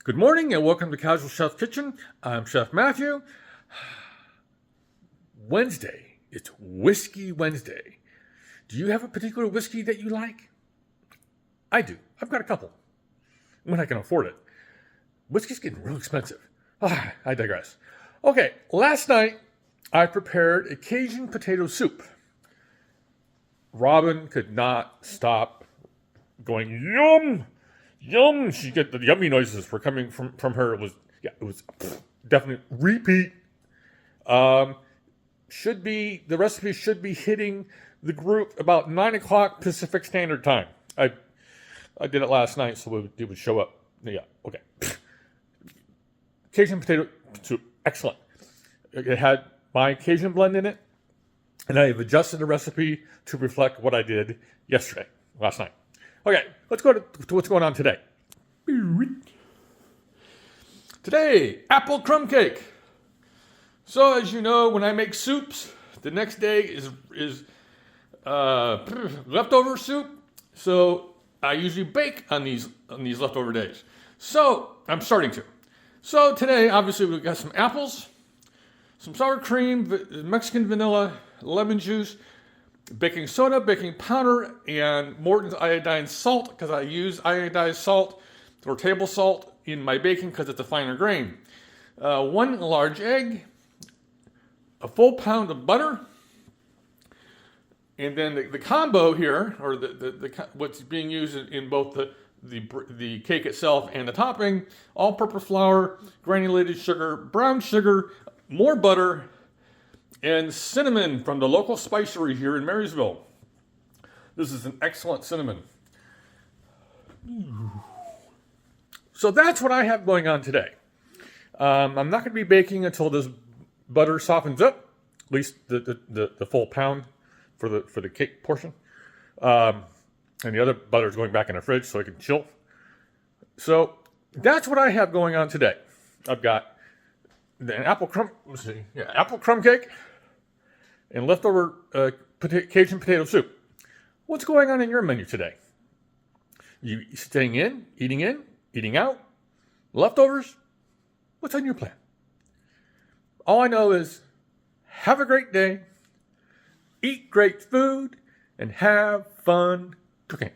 Good morning and welcome to Casual Chef Kitchen. I'm Chef Matthew. Wednesday. It's Whiskey Wednesday. Do you have a particular whiskey that you like? I do. I've got a couple. When I can afford it. Whiskey's getting real expensive. I digress. Okay, last night I prepared a Cajun potato soup. Robin could not stop going, yum! Yum! She get the yummy noises were coming from her. It was definitely repeat. The recipe should be hitting the group about 9 o'clock Pacific Standard Time. I did it last night, so it would show up. Yeah, okay. Cajun potato soup, excellent. It had my Cajun blend in it, and I've adjusted the recipe to reflect what I did last night. Okay, let's go to what's going on today. Today, apple crumb cake. So as you know, when I make soups, the next day is leftover soup. So I usually bake on these leftover days. So I'm starting to. So today, obviously, we've got some apples, some sour cream, Mexican vanilla, lemon juice, baking soda, baking powder, and Morton's iodine salt, because I use iodized salt or table salt in my baking because it's a finer grain. 1 large egg, a full pound of butter, and then the combo here, or what's being used in both the cake itself and the topping, all-purpose flour, granulated sugar, brown sugar, more butter, and cinnamon from the local spicery here in Marysville. This is an excellent cinnamon. So that's what I have going on today. I'm not going to be baking until this butter softens up, at least the full pound for the cake portion. And the other butter is going back in the fridge so it can chill. So that's what I have going on today. I've got an apple crumb cake and leftover Cajun potato soup. What's going on in your menu today? You staying in, eating out, leftovers? What's on your plan? All I know is have a great day, eat great food, and have fun cooking.